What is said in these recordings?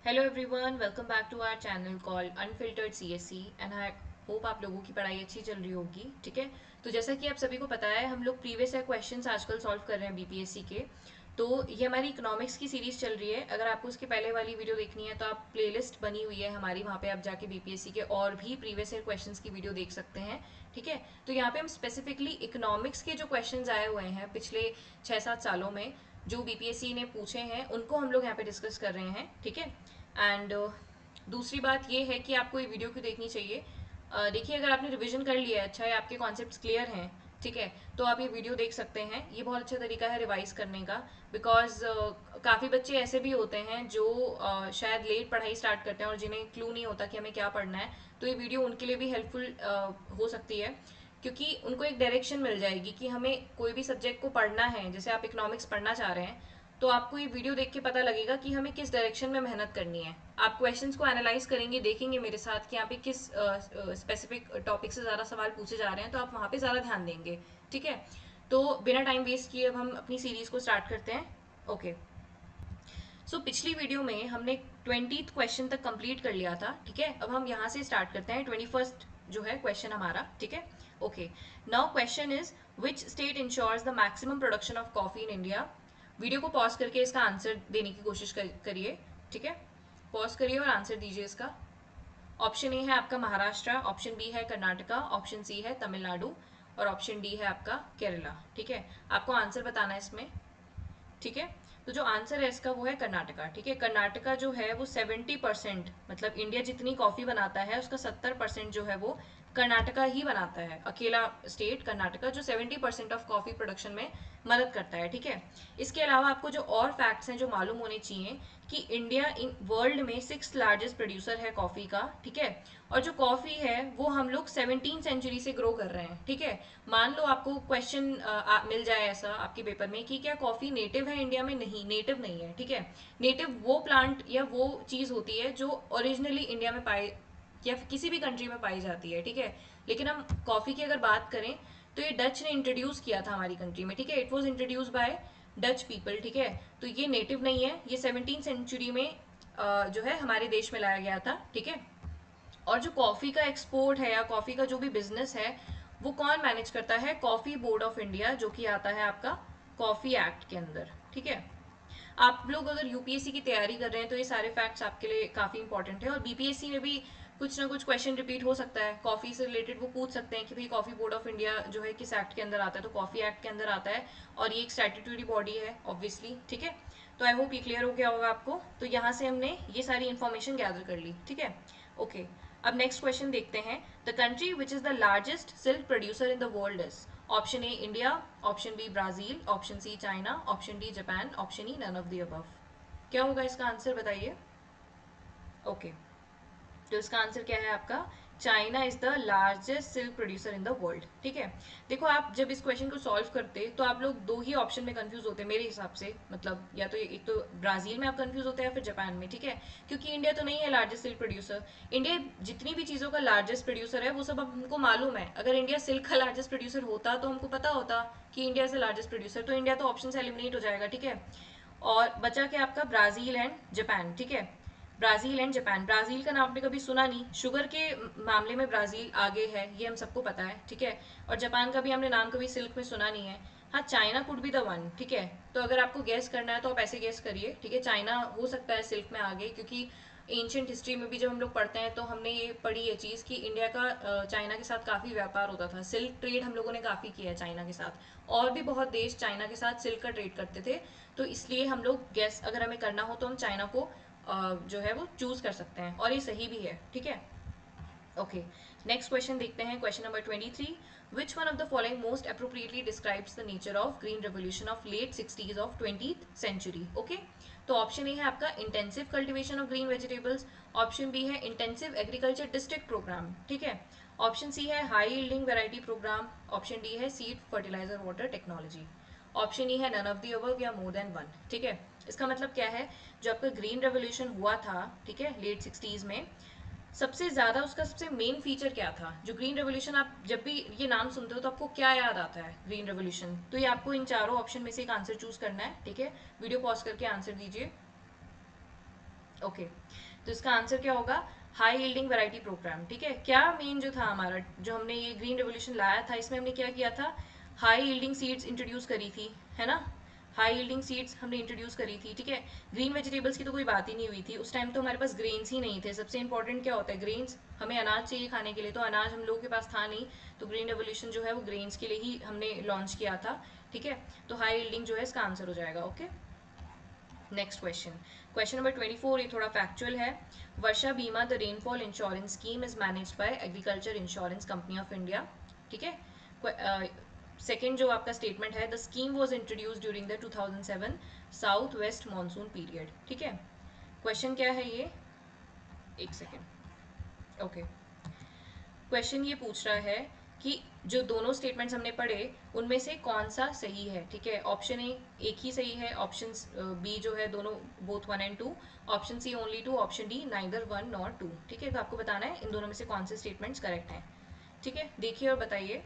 Hello everyone, welcome back to our channel called unfiltered CSC and I hope आप लोगों की पढ़ाई अच्छी चल रही होगी। ठीक है, तो जैसा कि आप सभी को पता है, हम लोग प्रीवियस ईयर क्वेश्चंस आजकल सॉल्व कर रहे हैं बीपीएससी के। तो ये हमारी इकोनॉमिक्स की सीरीज चल रही है। अगर आपको उसके पहले वाली वीडियो देखनी है तो आप प्लेलिस्ट बनी हुई है हमारी, वहाँ पे आप जाके बीपीएससी के और भी प्रीवियस ईयर क्वेश्चंस की वीडियो देख सकते हैं। ठीक है, तो यहाँ पे हम स्पेसिफिकली इकोनॉमिक्स के जो क्वेश्चंस आए हुए हैं पिछले 6-7 सालों में, जो बीपीएससी ने पूछे हैं, उनको हम लोग यहाँ पे डिस्कस कर रहे हैं। ठीक है, एंड दूसरी बात ये है कि आपको ये वीडियो क्यों देखनी चाहिए। देखिए, अगर आपने रिवीजन कर लिया है, अच्छा है, आपके कॉन्सेप्ट्स क्लियर हैं, ठीक है, तो आप ये वीडियो देख सकते हैं। ये बहुत अच्छा तरीका है रिवाइज करने का, बिकॉज काफ़ी बच्चे ऐसे भी होते हैं जो शायद लेट पढ़ाई स्टार्ट करते हैं और जिन्हें क्लू नहीं होता कि हमें क्या पढ़ना है। तो ये वीडियो उनके लिए भी हेल्पफुल हो सकती है, क्योंकि उनको एक डायरेक्शन मिल जाएगी कि हमें कोई भी सब्जेक्ट को पढ़ना है। जैसे आप इकोनॉमिक्स पढ़ना चाह रहे हैं, तो आपको ये वीडियो देख के पता लगेगा कि हमें किस डायरेक्शन में मेहनत करनी है। आप क्वेश्चंस को एनालाइज करेंगे, देखेंगे मेरे साथ कि यहाँ पे किस स्पेसिफिक टॉपिक से ज़्यादा सवाल पूछे जा रहे हैं, तो आप वहाँ पे ज़्यादा ध्यान देंगे। ठीक है, तो बिना टाइम वेस्ट किए अब हम अपनी सीरीज को स्टार्ट करते हैं। ओके, सो पिछली वीडियो में हमने 20th क्वेश्चन तक कंप्लीट कर लिया था। ठीक है, अब हम यहाँ से स्टार्ट करते हैं 21st जो है क्वेश्चन हमारा। ठीक है, okay, now question is which state ensures the maximum production of coffee in India. Video को पॉज करके इसका आंसर देने की कोशिश करिए। ठीक है, पॉज करिए और आंसर दीजिए इसका। ऑप्शन ए है आपका महाराष्ट्र, ऑप्शन बी है कर्नाटका, ऑप्शन सी है तमिलनाडु और ऑप्शन डी है आपका केरला। ठीक है, आपको आंसर बताना है इसमें। ठीक है, तो जो आंसर है इसका वो है कर्नाटका। ठीक है, कर्नाटका जो है वो 70%, मतलब इंडिया जितनी कॉफ़ी बनाता है उसका 70% जो है वो कर्नाटका ही बनाता है। अकेला स्टेट कर्नाटका जो 70% ऑफ कॉफ़ी प्रोडक्शन में मदद करता है। ठीक है, इसके अलावा आपको जो और फैक्ट्स हैं जो मालूम होने चाहिए कि इंडिया इन वर्ल्ड में 6th लार्जेस्ट प्रोड्यूसर है कॉफ़ी का। ठीक है, और जो कॉफ़ी है वो हम लोग 17th सेंचुरी से ग्रो कर रहे हैं। ठीक है, मान लो आपको क्वेश्चन मिल जाए ऐसा आपके पेपर में कि क्या कॉफ़ी नेटिव है इंडिया में। नहीं, नेटिव नहीं है। ठीक है, नेटिव वो प्लांट या वो चीज़ होती है जो ओरिजिनली इंडिया में पाई या किसी भी कंट्री में पाई जाती है। ठीक है, लेकिन हम कॉफ़ी की अगर बात करें तो ये डच ने इंट्रोड्यूस किया था हमारी कंट्री में। ठीक है, it was introduce by Dutch people. ठीक है, तो ये नेटिव नहीं है, ये 17th सेंचुरी में जो है हमारे देश में लाया गया था। ठीक है, और जो कॉफ़ी का एक्सपोर्ट है या कॉफ़ी का जो भी बिजनेस है वो कौन मैनेज करता है? कॉफ़ी बोर्ड ऑफ इंडिया, जो कि आता है आपका कॉफ़ी एक्ट के अंदर। ठीक है, आप लोग अगर यूपीएससी की तैयारी कर रहे हैं तो ये सारे फैक्ट्स आपके लिए काफ़ी इंपॉर्टेंट है। और बीपीएससी में भी कुछ ना कुछ क्वेश्चन रिपीट हो सकता है कॉफ़ी से रिलेटेड। वो पूछ सकते हैं कि भाई कॉफ़ी बोर्ड ऑफ इंडिया जो है किस एक्ट के अंदर आता है, तो कॉफ़ी एक्ट के अंदर आता है और ये एक स्टैट्यूटरी बॉडी है ऑब्वियसली। ठीक है, तो आई होप ये क्लियर हो गया होगा आपको। तो यहाँ से हमने ये सारी इन्फॉर्मेशन गैदर कर ली। ठीक है, ओके, अब नेक्स्ट क्वेश्चन देखते हैं। The country which is the largest silk producer in the world is. Option A India, option B Brazil, option C China, option D Japan, option E none of the above. क्या होगा इसका answer, बताइए। Okay, तो इसका answer क्या है आपका? China is the largest silk producer in the world. ठीक है, देखो, आप जब इस क्वेश्चन को सॉल्व करते तो आप लोग दो ही ऑप्शन में कंफ्यूज होते मेरे हिसाब से। मतलब या तो एक तो ब्राजील में आप कंफ्यूज होते हैं या फिर जापान में। ठीक है, क्योंकि इंडिया तो नहीं है लार्जेस्ट सिल्क प्रोड्यूसर। इंडिया जितनी भी चीज़ों का लार्जेस्ट प्रोड्यूसर है वो सब अब हमको मालूम है। अगर इंडिया सिल्क का लार्जेस्ट प्रोड्यूसर होता तो हमको पता होता कि India is the largest producer, तो इंडिया तो ऑप्शन से एलिमिनेट हो जाएगा। ठीक है, और बचा क्या आपका? Brazil and Japan. ठीक है, ब्राजील एंड जापान। ब्राजील का नाम आपने कभी सुना नहीं, शुगर के मामले में ब्राजील आगे है, ये हम सबको पता है। ठीक है, और जापान का भी हमने नाम कभी सिल्क में सुना नहीं है। हाँ, China could be the one. ठीक है, तो अगर आपको गेस करना है तो आप ऐसे गेस करिए। ठीक है, चाइना हो सकता है सिल्क में आगे, क्योंकि एंशियंट हिस्ट्री में भी जब हम लोग पढ़ते हैं तो हमने ये पढ़ी ये चीज़ कि इंडिया का चाइना के साथ काफ़ी व्यापार होता था। सिल्क ट्रेड हम लोगों ने काफ़ी किया है चाइना के साथ, और भी बहुत देश चाइना के साथ सिल्क का ट्रेड करते थे। तो इसलिए हम लोग गेस अगर हमें करना हो तो हम चाइना को जो है वो चूज कर सकते हैं, और ये सही भी है। ठीक है, ओके, नेक्स्ट क्वेश्चन देखते हैं। Question number 23, which one of the following most appropriately describes the nature of green revolution of late 60s of 20th century. Okay, तो ऑप्शन ए है आपका intensive cultivation of green vegetables, option B है intensive agriculture district programme. ठीक है, option C है high yielding variety programme, option D है seed fertiliser water technology, option E है none of the above या more than one. ठीक है, इसका मतलब क्या है? जो आपका ग्रीन रेवोल्यूशन हुआ था, ठीक है, लेट 60s में, सबसे ज्यादा उसका सबसे मेन फीचर क्या था? जो ग्रीन रेवोल्यूशन, आप जब भी ये नाम सुनते हो तो आपको क्या याद आता है? Green revolution. तो ये आपको इन चारों ऑप्शन में से एक आंसर चूज करना है। ठीक है, वीडियो पॉज करके आंसर दीजिए। ओके, तो इसका आंसर क्या होगा? High yielding variety programme. ठीक है, क्या मेन जो था हमारा, जो हमने ये ग्रीन रेवोल्यूशन लाया था, इसमें हमने क्या किया था? हाई यील्डिंग सीड्स इंट्रोड्यूस करी थी, है ना? हाई यील्डिंग सीड्स हमने इंट्रोड्यूस करी थी। ठीक है, ग्रीन वेजिटेबल्स की तो कोई बात ही नहीं हुई थी उस टाइम, तो हमारे पास ग्रेन्स ही नहीं थे। सबसे इंपॉर्टेंट क्या होता है? ग्रेन्स। हमें अनाज चाहिए खाने के लिए, तो अनाज हम लोगों के पास था नहीं, तो ग्रीन रेवोल्यूशन जो है वो ग्रेन्स के लिए ही हमने लॉन्च किया था। ठीक है, तो हाई यील्डिंग जो है इसका आंसर हो जाएगा। Okay, next question, question number 24, ये थोड़ा फैक्चुअल है। वर्षा बीमा the rainfall insurance scheme is managed by agriculture insurance company of India. ठीक है, सेकेंड जो आपका स्टेटमेंट है, the scheme was introduce during the 2007 south west monsoon period. ठीक है, क्वेश्चन क्या है ये? एक सेकेंड। ओके, क्वेश्चन ये पूछ रहा है कि जो दोनों स्टेटमेंट्स हमने पढ़े उनमें से कौन सा सही है। ठीक है, ऑप्शन ए एक ही सही है, ऑप्शन बी जो है दोनों both 1 and 2, option C only 2, option D neither 1 nor 2। ठीक है, तो आपको बताना है इन दोनों में से कौन से स्टेटमेंट्स करेक्ट हैं। ठीक है, देखिए और बताइए।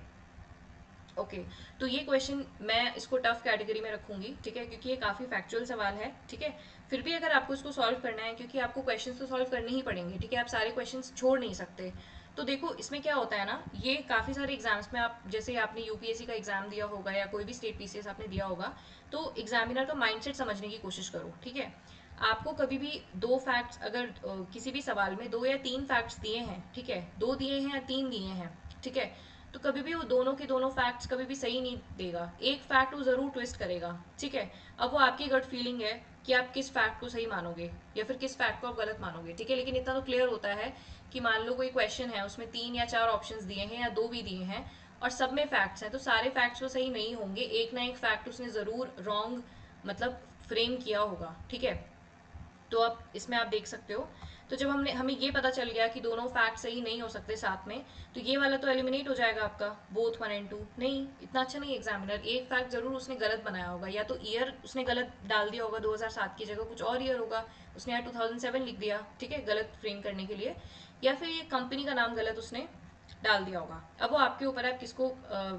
ओके, तो ये क्वेश्चन मैं इसको टफ कैटेगरी में रखूंगी। ठीक है, क्योंकि ये काफ़ी फैक्चुअल सवाल है। ठीक है, फिर भी अगर आपको इसको सॉल्व करना है, क्योंकि आपको क्वेश्चंस तो सॉल्व करने ही पड़ेंगे। ठीक है, आप सारे क्वेश्चंस छोड़ नहीं सकते। तो देखो इसमें क्या होता है ना, ये काफ़ी सारे एग्जाम्स में, आप जैसे आपने यूपीएससी का एग्जाम दिया होगा या कोई भी स्टेट पीसीएस आपने दिया होगा, तो एग्जामिनर का माइंडसेट समझने की कोशिश करो। ठीक है, आपको कभी भी दो फैक्ट्स अगर किसी भी सवाल में 2 या 3 फैक्ट्स दिए हैं, ठीक है, 2 दिए हैं या 3 दिए हैं, ठीक है, तो कभी भी वो दोनों के दोनों फैक्ट्स कभी भी सही नहीं देगा, एक फैक्ट वो जरूर ट्विस्ट करेगा। ठीक है, अब वो आपकी गट फीलिंग है कि आप किस फैक्ट को सही मानोगे या फिर किस फैक्ट को आप गलत मानोगे। ठीक है, लेकिन इतना तो क्लियर होता है कि मान लो कोई क्वेश्चन है, उसमें 3 या 4 ऑप्शंस दिए हैं या 2 भी दिए हैं और सब में फैक्ट्स हैं, तो सारे फैक्ट्स वो सही नहीं होंगे, एक ना एक फैक्ट उसने जरूर रॉन्ग मतलब फ्रेम किया होगा। ठीक है, तो अब इसमें आप देख सकते हो, तो जब हमें ये पता चल गया कि दोनों फैक्ट सही नहीं हो सकते साथ में, तो ये वाला तो एलिमिनेट हो जाएगा आपका, बोथ 1 एंड 2। नहीं, इतना अच्छा नहीं एग्जामिनर, एक फैक्ट जरूर उसने गलत बनाया होगा, या तो ईयर उसने गलत डाल दिया होगा, 2007 की जगह कुछ और ईयर होगा, उसने यहाँ 2007 लिख दिया। ठीक है, गलत फ्रेम करने के लिए, या फिर ये कंपनी का नाम गलत उसने डाल दिया होगा। अब वो आपके ऊपर है, आप किसको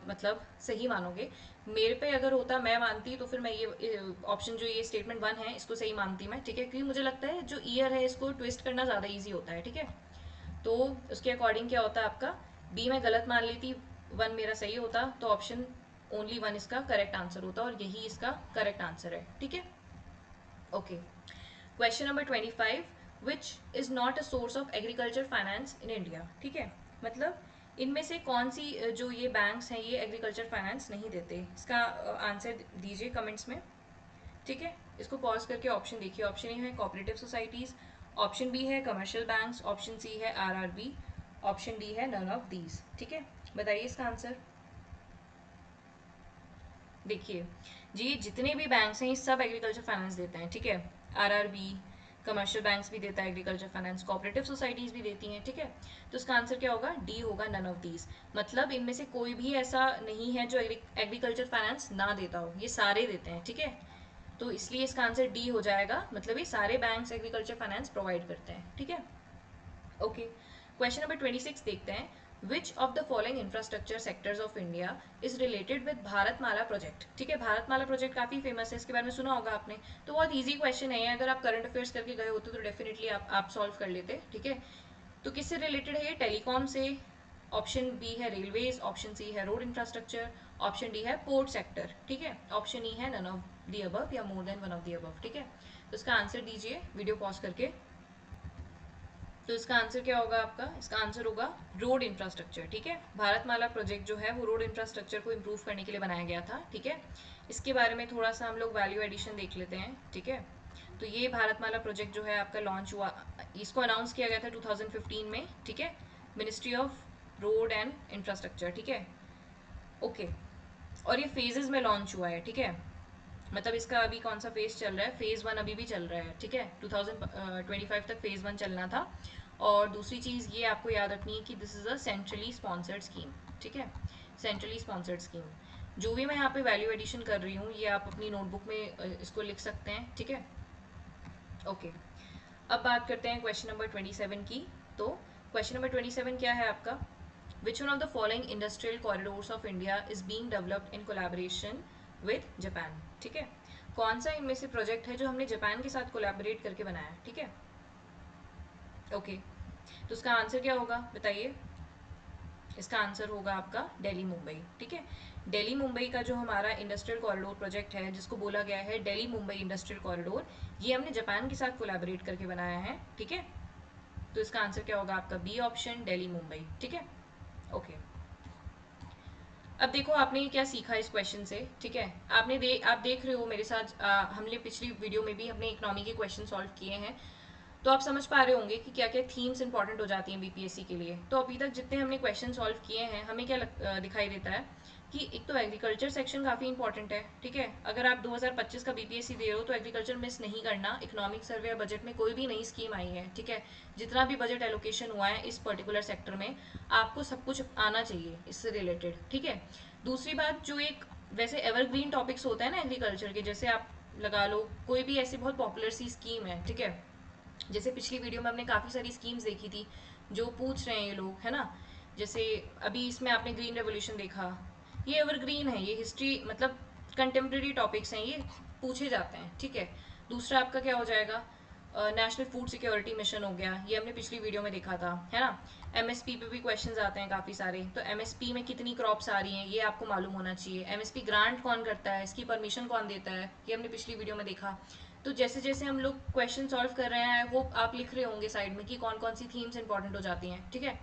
मतलब सही मानोगे। मेरे पे अगर होता, मैं मानती, तो फिर मैं ये ऑप्शन जो ये स्टेटमेंट 1 है इसको सही मानती मैं। ठीक है, क्योंकि मुझे लगता है जो ईयर है इसको ट्विस्ट करना ज़्यादा ईजी होता है। ठीक है, तो उसके अकॉर्डिंग क्या होता है आपका, बी मैं गलत मान लेती, 1 मेरा सही होता, तो ऑप्शन ओनली 1 इसका करेक्ट आंसर होता और यही इसका करेक्ट आंसर है। ठीक है, okay, question number 25, which is not a source of agriculture finance in India. ठीक है, मतलब इनमें से कौन सी जो ये बैंक्स हैं ये एग्रीकल्चर फाइनेंस नहीं देते, इसका आंसर दीजिए कमेंट्स में। ठीक है, इसको पॉज करके ऑप्शन देखिए। ऑप्शन ए है कोऑपरेटिव सोसाइटीज, ऑप्शन बी है कमर्शियल बैंक्स, ऑप्शन सी है आरआरबी, ऑप्शन डी है नन ऑफ दीज। ठीक है, बताइए इसका आंसर। देखिए जी, जितने भी बैंक्स हैं ये सब एग्रीकल्चर फाइनेंस देते हैं। ठीक है, आरआरबी, कमर्शियल बैंक्स भी देता है एग्रीकल्चर फाइनेंस, कोऑपरेटिव सोसाइटीज भी देती हैं। ठीक है, तो इसका आंसर क्या होगा? डी होगा, नन ऑफ दीज। मतलब इनमें से कोई भी ऐसा नहीं है जो एग्रीकल्चर फाइनेंस ना देता हो, ये सारे देते हैं। ठीक है, तो इसलिए इसका आंसर डी हो जाएगा, मतलब ये सारे बैंक्स एग्रीकल्चर फाइनेंस प्रोवाइड करते हैं। ठीक है, ओके, क्वेश्चन नंबर 26 देखते हैं। विच of the following infrastructure sectors of India is related with Bharatmala project. ठीक है, भारतमाला प्रोजेक्ट काफी फेमस है, इसके बारे में सुना होगा आपने, तो बहुत इजी क्वेश्चन है, अगर आप करंट अफेयर्स करके गए होते तो डेफिनेटली आप सॉल्व कर लेते। ठीक है, तो किससे रिलेटेड है ये? टेलीकॉम से। ऑप्शन बी है रेलवेज, ऑप्शन सी है रोड इंफ्रास्ट्रक्चर, ऑप्शन डी है पोर्ट सेक्टर। ठीक है, ऑप्शन ई है नन ऑफ दी अबव या more than one of the above. ठीक है, तो इसका आंसर दीजिए वीडियो पॉज करके। तो इसका आंसर क्या होगा आपका? इसका आंसर होगा रोड इंफ्रास्ट्रक्चर। ठीक है, भारतमाला प्रोजेक्ट जो है वो रोड इंफ्रास्ट्रक्चर को इम्प्रूव करने के लिए बनाया गया था। ठीक है, इसके बारे में थोड़ा सा हम लोग वैल्यू एडिशन देख लेते हैं। ठीक है, तो ये भारतमाला प्रोजेक्ट जो है आपका लॉन्च हुआ, इसको अनाउंस किया गया था 2015 में। ठीक है, ministry of road and infrastructure. ठीक है, ओके, और ये फेजेस में लॉन्च हुआ है। ठीक है, मतलब इसका अभी कौन सा फेज चल रहा है? फेज 1 अभी भी चल रहा है। ठीक है, 2025 तक फेज 1 चलना था। और दूसरी चीज़ ये आपको याद रखनी है कि this is a centrally sponsored scheme. ठीक है, सेंट्रली स्पॉन्सर्ड स्कीम। जो भी मैं यहाँ पे वैल्यू एडिशन कर रही हूँ ये आप अपनी नोटबुक में इसको लिख सकते हैं। ठीक है, ओके, अब बात करते हैं क्वेश्चन नंबर 27 की। तो क्वेश्चन नंबर 27 क्या है आपका? Which one of the following industrial corridors of India is being developed in collaboration with Japan? ठीक है, कौन सा इनमें से प्रोजेक्ट है जो हमने जापान के साथ कोलैबोरेट करके बनाया है? ठीक है, ओके, तो इसका आंसर क्या होगा बताइए? इसका आंसर होगा आपका दिल्ली मुंबई। ठीक है, दिल्ली मुंबई का जो हमारा इंडस्ट्रियल कॉरिडोर प्रोजेक्ट है, जिसको बोला गया है दिल्ली मुंबई इंडस्ट्रियल कॉरिडोर, ये हमने जापान के साथ कोलैबोरेट करके बनाया है। ठीक है, तो इसका आंसर क्या होगा आपका? B option, Delhi Mumbai. ठीक है, ओके। अब देखो आपने क्या सीखा इस क्वेश्चन से। ठीक है, आप देख रहे हो मेरे साथ, हमने पिछली वीडियो में भी हमने इकोनॉमी के क्वेश्चन सॉल्व किए हैं, तो आप समझ पा रहे होंगे कि क्या क्या थीम्स इंपॉर्टेंट हो जाती हैं बीपीएससी के लिए। तो अभी तक जितने हमने क्वेश्चन सॉल्व किए हैं, हमें क्या दिखाई देता है कि एक तो एग्रीकल्चर सेक्शन काफ़ी इंपॉर्टेंट है। ठीक है, अगर आप 2025 का बीपीएससी दे रहे हो तो एग्रीकल्चर मिस नहीं करना। इकोनॉमिक सर्वे या बजट में कोई भी नई स्कीम आई है, ठीक है, जितना भी बजट एलोकेशन हुआ है इस पर्टिकुलर सेक्टर में, आपको सब कुछ आना चाहिए इससे रिलेटेड। ठीक है, दूसरी बात, जो एक वैसे एवरग्रीन टॉपिक्स होते हैं ना एग्रीकल्चर के, जैसे आप लगा लो कोई भी ऐसी बहुत पॉपुलर सी स्कीम है, ठीक है, जैसे पिछली वीडियो में हमने काफ़ी सारी स्कीम्स देखी थी जो पूछ रहे हैं ये लोग, है ना, जैसे अभी इसमें आपने ग्रीन रेवोल्यूशन देखा, ये एवरग्रीन है, ये हिस्ट्री मतलब कंटेम्प्रेरी टॉपिक्स हैं, ये पूछे जाते हैं। ठीक है, दूसरा आपका क्या हो जाएगा? नेशनल फूड सिक्योरिटी मिशन हो गया, ये हमने पिछली वीडियो में देखा था, है ना। एमएसपी पे भी क्वेश्चंस आते हैं काफ़ी सारे, तो एमएसपी में कितनी क्रॉप्स आ रही हैं ये आपको मालूम होना चाहिए। एमएसपी ग्रांट कौन करता है, इसकी परमिशन कौन देता है, ये हमने पिछली वीडियो में देखा। तो जैसे जैसे हम लोग क्वेश्चन सॉल्व कर रहे हैं, आई होप आप लिख रहे होंगे साइड में कि कौन कौन सी थीम्स इंपॉर्टेंट हो जाती हैं। ठीक है,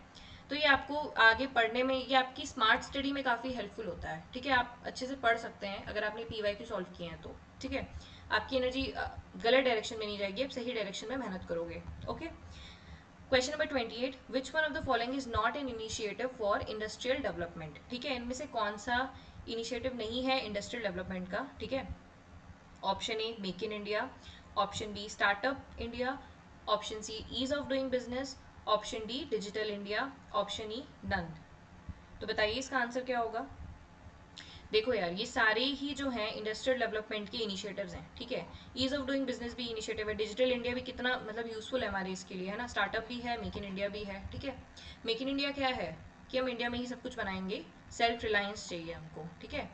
तो ये आपको आगे पढ़ने में, ये आपकी स्मार्ट स्टडी में काफ़ी हेल्पफुल होता है। ठीक है, आप अच्छे से पढ़ सकते हैं अगर आपने पीवाईक्यू सॉल्व किए हैं तो। ठीक है, आपकी एनर्जी गलत डायरेक्शन में नहीं जाएगी, आप सही डायरेक्शन में मेहनत करोगे। Okay, question number 28, which one of the following is not an initiative for industrial development? ठीक है, इनमें से कौन सा इनिशिएटिव नहीं है इंडस्ट्रियल डेवलपमेंट का? ठीक है, option A make in India, option B startup India, option C ease of doing business, option D digital India, option E none. तो बताइए इसका आंसर क्या होगा? देखो यार, ये सारे ही जो हैं इंडस्ट्रियल डेवलपमेंट के इनिशिएटिव्स हैं। ठीक है, ईज ऑफ डूइंग बिजनेस भी इनिशिएटिव है, डिजिटल इंडिया भी कितना मतलब यूजफुल है हमारे इसके लिए, है ना, स्टार्टअप भी है, मेक इन इंडिया भी है। ठीक है, मेक इन इंडिया क्या है कि हम इंडिया में ही सब कुछ बनाएंगे, सेल्फ रिलायंस चाहिए हमको। ठीक है,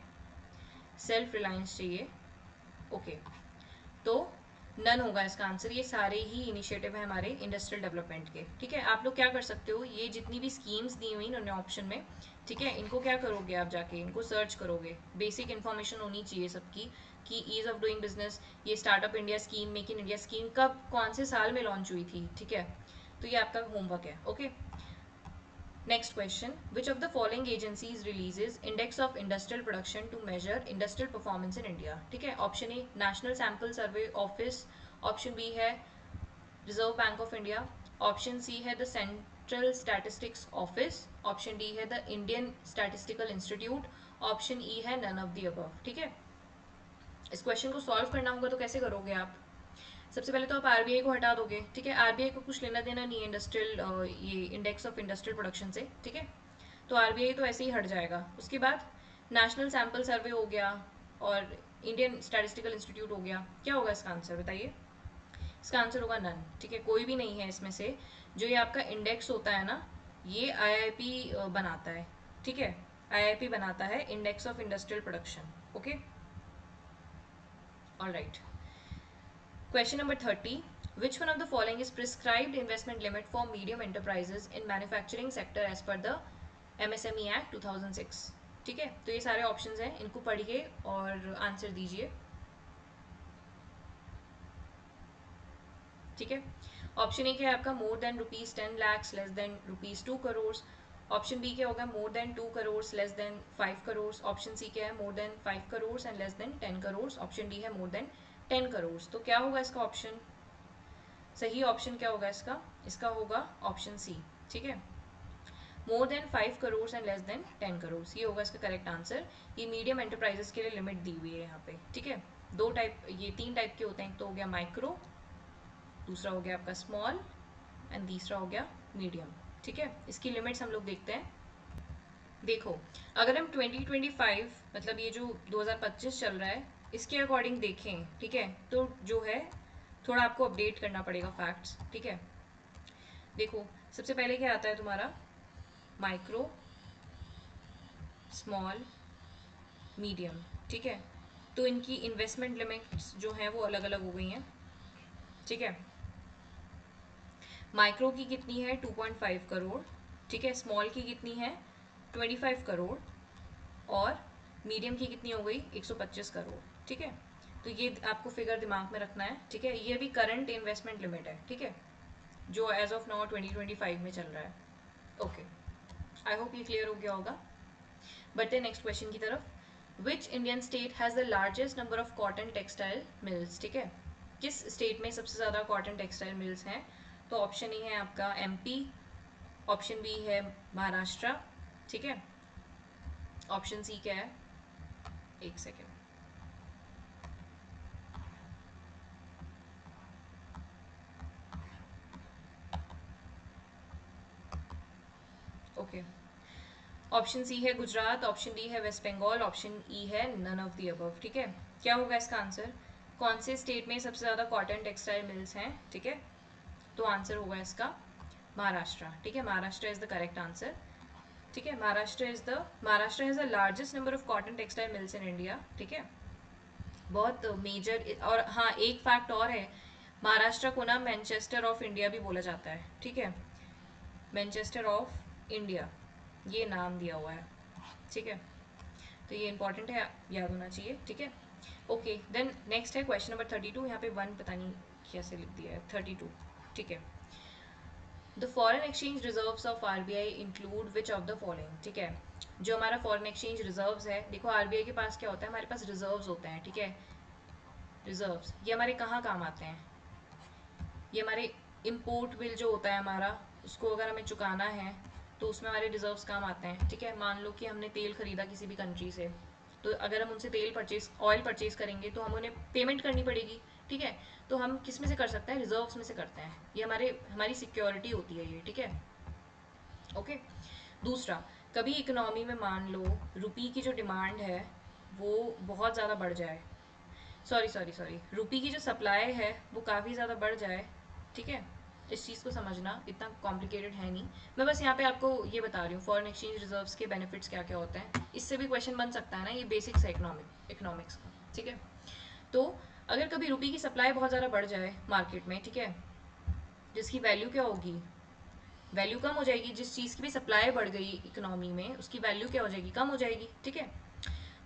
सेल्फ रिलायंस चाहिए। ओके, तो नन होगा इसका आंसर, ये सारे ही इनिशिएटिव है हमारे इंडस्ट्रियल डेवलपमेंट के। ठीक है, आप लोग क्या कर सकते हो, ये जितनी भी स्कीम्स दी हुई इन्होंने ऑप्शन में, ठीक है, इनको क्या करोगे आप जाके इनको सर्च करोगे, बेसिक इन्फॉर्मेशन होनी चाहिए सबकी कि ईज ऑफ डूइंग बिजनेस, ये startup India scheme, make in India scheme कब कौन से साल में लॉन्च हुई थी। ठीक है, तो ये आपका होमवर्क है। Okay, next question, which of the following agencies releases index of industrial production to measure industrial performance in India? ठीक है, option A National Sample Survey Office, option B है Reserve Bank of India, option C है the Central Statistics Office, option D है the Indian Statistical Institute, option E है none of the above. ठीक है, इस question को solve करना होगा तो कैसे करोगे आप? सबसे पहले तो आप आरबीआई को हटा दोगे। ठीक है, आरबीआई को कुछ लेना देना नहीं है इंडस्ट्रियल ये इंडेक्स ऑफ इंडस्ट्रियल प्रोडक्शन से। ठीक है, तो आरबीआई तो ऐसे ही हट जाएगा। उसके बाद नेशनल सैम्पल सर्वे हो गया और इंडियन स्टैटिस्टिकल इंस्टीट्यूट हो गया, क्या होगा इसका आंसर बताइए? इसका आंसर होगा नन। ठीक है, कोई भी नहीं है इसमें से। जो ये आपका इंडेक्स होता है ना, ये आईआईपी बनाता है। ठीक है, आईआईपी बनाता है index of industrial production. Okay, alright. Question number 30. Which one of the following is prescribed investment limit for medium enterprises in manufacturing sector as per the MSME Act 2006? ठीक है, तो ये सारे ऑप्शंस हैं, इनको पढ़िए और आंसर दीजिए। ठीक है, ऑप्शन ए क्या है आपका? More than ₹10 lakhs less than ₹2 crores। Option B क्या होगा? More than 2 crores less than 5 crores। Option C क्या है? More than 5 crores and less than 10 crores। Option D है मोर देन 10 crores। तो क्या होगा इसका ऑप्शन? सही ऑप्शन क्या होगा इसका? इसका होगा ऑप्शन सी। ठीक है, more than 5 crores and less than 10 crores, ये होगा इसका करेक्ट आंसर। ये मीडियम एंटरप्राइजेस के लिए लिमिट दी हुई है यहाँ पे। ठीक है, दो टाइप, ये तीन टाइप के होते हैं, एक तो हो गया माइक्रो, दूसरा हो गया आपका स्मॉल एंड तीसरा हो गया मीडियम। ठीक है, इसकी लिमिट्स हम लोग देखते हैं। देखो, अगर हम 2025 मतलब ये जो 2025 चल रहा है इसके अकॉर्डिंग देखें, ठीक है, तो जो है थोड़ा आपको अपडेट करना पड़ेगा फैक्ट्स। ठीक है, देखो सबसे पहले क्या आता है तुम्हारा? Micro, small, medium. ठीक है, तो इनकी इन्वेस्टमेंट लिमिट्स जो हैं वो अलग अलग हो गई हैं। ठीक है, माइक्रो की कितनी है 2.5 करोड़, ठीक है। स्मॉल की कितनी है 25 करोड़, और मीडियम की कितनी हो गई 125 करोड़, ठीक है। तो ये आपको फिगर दिमाग में रखना है, ठीक है। ये भी करंट इन्वेस्टमेंट लिमिट है, ठीक है, जो एज ऑफ नाउ 2025 में चल रहा है। ओके, आई होप ये क्लियर हो गया होगा। बढ़ते नेक्स्ट क्वेश्चन की तरफ। Which Indian state has the largest number of cotton textile mills, ठीक है। किस स्टेट में सबसे ज़्यादा कॉटन टेक्सटाइल मिल्स हैं? तो ऑप्शन ए है आपका एमपी, ऑप्शन बी है महाराष्ट्र, ठीक है। ऑप्शन सी क्या है, एक सेकेंड, ओके। ऑप्शन सी है गुजरात, ऑप्शन डी है वेस्ट बंगाल, ऑप्शन ई है नन ऑफ दी अबव, ठीक है। क्या होगा इसका आंसर? कौन से स्टेट में सबसे ज़्यादा कॉटन टेक्सटाइल मिल्स हैं, ठीक है। तो आंसर होगा इसका महाराष्ट्र, ठीक है। Maharashtra is the correct answer, ठीक है। Maharashtra has the largest number of cotton textile mills in India, ठीक है। बहुत मेजर। और हाँ, एक फैक्ट और है, महाराष्ट्र को ना मैनचेस्टर ऑफ इंडिया भी बोला जाता है, ठीक है। मैनचेस्टर ऑफ इंडिया ये नाम दिया हुआ है, ठीक है। तो ये इंपॉर्टेंट है, याद होना चाहिए, ठीक है। ओके, देन नेक्स्ट है क्वेश्चन नंबर 32। यहाँ पे 1 पता नहीं कैसे लिख दिया है, 32, ठीक है। The foreign exchange reserves of RBI include which of the following, ठीक है। जो हमारा फॉरेन एक्सचेंज रिजर्व्स है, देखो आरबीआई के पास क्या होता है, हमारे पास रिजर्व्स होते हैं, ठीक है। रिजर्व्स ये हमारे कहाँ काम आते हैं? ये हमारे इम्पोर्ट बिल जो होता है हमारा, उसको अगर हमें चुकाना है तो उसमें हमारे रिजर्व्स काम आते हैं, ठीक है। मान लो कि हमने तेल खरीदा किसी भी कंट्री से, तो अगर हम उनसे ऑयल परचेज करेंगे तो हम उन्हें पेमेंट करनी पड़ेगी, ठीक है। तो हम किस में से कर सकते हैं? रिजर्व्स में से करते हैं। ये हमारी सिक्योरिटी होती है ये, ठीक है। ओके। दूसरा, कभी इकोनॉमी में मान लो रुपी की जो डिमांड है वो बहुत ज़्यादा बढ़ जाए, सॉरी रुपी की जो सप्लाई है वो काफ़ी ज़्यादा बढ़ जाए, ठीक है। इस चीज़ को समझना इतना कॉम्प्लिकेटेड है नहीं, मैं बस यहाँ पे आपको ये बता रही हूँ फॉरेन एक्सचेंज रिजर्व्स के बेनिफिट्स क्या क्या होते हैं। इससे भी क्वेश्चन बन सकता है ना, ये बेसिक्स है इकोनॉमिक्स का, ठीक है। तो अगर कभी रुपी की सप्लाई बहुत ज़्यादा बढ़ जाए मार्केट में, ठीक है, जिसकी वैल्यू क्या होगी, वैल्यू कम हो जाएगी। जिस चीज़ की भी सप्लाई बढ़ गई इकोनॉमी में उसकी वैल्यू क्या हो जाएगी, कम हो जाएगी, ठीक है।